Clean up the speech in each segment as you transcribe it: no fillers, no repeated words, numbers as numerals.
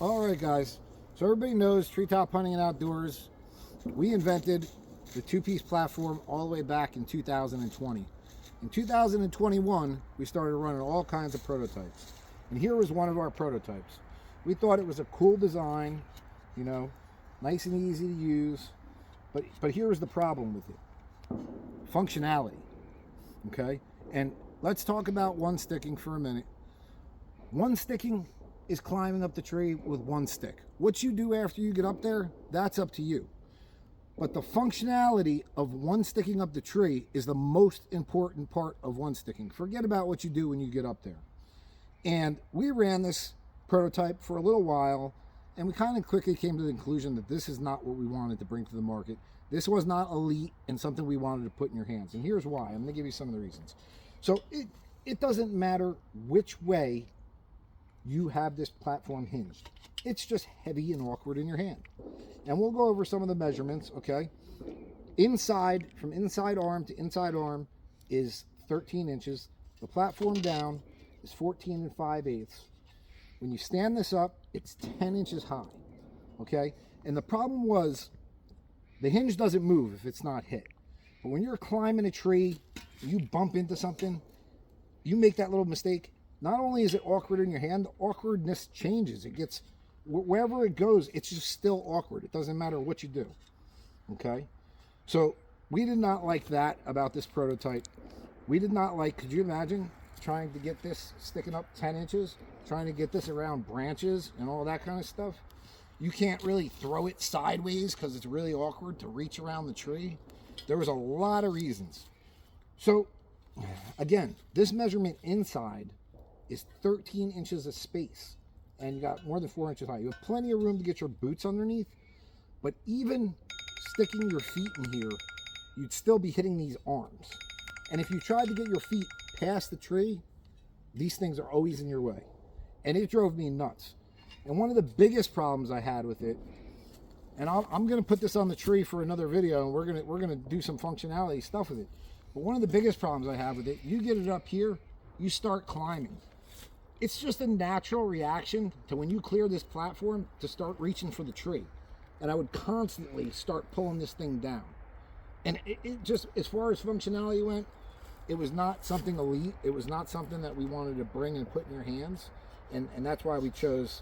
All right, guys. So everybody knows treetop hunting and outdoors. We invented the two-piece platform all the way back in 2020. In 2021, we started running all kinds of prototypes. And here was one of our prototypes. We thought it was a cool design, you know, nice and easy to use. But here was the problem with it. Functionality. Okay? And let's talk about one sticking for a minute. One sticking is climbing up the tree with one stick. What you do after you get up there, that's up to you. But the functionality of one sticking up the tree is the most important part of one sticking. Forget about what you do when you get up there. And we ran this prototype for a little while, and we kind of quickly came to the conclusion that this is not what we wanted to bring to the market. This was not elite and something we wanted to put in your hands. And here's why. I'm going to give you some of the reasons. So it doesn't matter which way you have this platform hinged. It's just heavy and awkward in your hand. And we'll go over some of the measurements, okay? Inside, from inside arm to inside arm is 13 inches. The platform down is 14 5/8. When you stand this up, it's 10 inches high, okay? And the problem was the hinge doesn't move if it's not hit. But when you're climbing a tree, you bump into something, you make that little mistake, not only is it awkward in your hand, the awkwardness changes. It gets, wherever it goes, it's just still awkward. It doesn't matter what you do, okay? So we did not like that about this prototype. We did not like, could you imagine trying to get this sticking up 10 inches, trying to get this around branches and all that kind of stuff? You can't really throw it sideways because it's really awkward to reach around the tree. There was a lot of reasons. So again, this measurement inside is 13 inches of space, and you got more than 4 inches high. You have plenty of room to get your boots underneath, but even sticking your feet in here, you'd still be hitting these arms. And if you tried to get your feet past the tree, these things are always in your way. And it drove me nuts. And one of the biggest problems I had with it, and I'm going to put this on the tree for another video, and we're gonna do some functionality stuff with it. But one of the biggest problems I have with it, you get it up here, you start climbing. It's just a natural reaction to when you clear this platform to start reaching for the tree. And I would constantly start pulling this thing down. And it just, as far as functionality went, it was not something elite. It was not something that we wanted to bring and put in your hands. And that's why we chose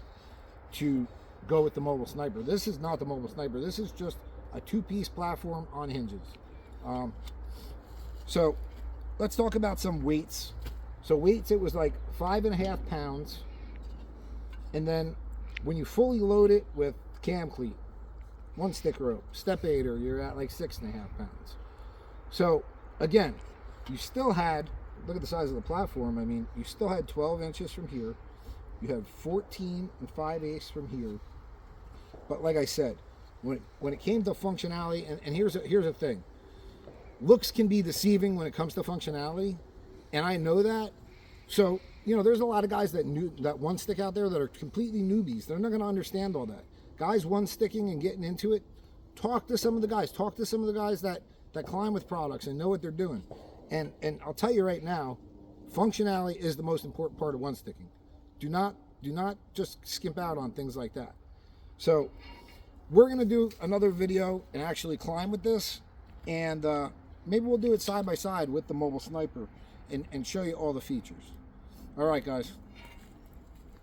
to go with the mobile sniper. This is not the mobile sniper. This is just a two-piece platform on hinges. So let's talk about some weights. So weights, it was like 5.5 pounds. And then when you fully load it with cam cleat, one stick rope, step aider, you're at like 6.5 pounds. So again, you still had, look at the size of the platform. I mean, you still had 12 inches from here. You had 14 5/8 from here. But like I said, when it came to functionality, and here's a thing. Looks can be deceiving when it comes to functionality, and I know that. So, you know, there's a lot of guys that one stick out there that are completely newbies. They're not going to understand all that. Guys one sticking and getting into it, talk to some of the guys. Talk to some of the guys that climb with products and know what they're doing. And I'll tell you right now, functionality is the most important part of one sticking. Do not just skimp out on things like that. So we're going to do another video and actually climb with this, and maybe we'll do it side by side with the mobile sniper and show you all the features. All right, guys.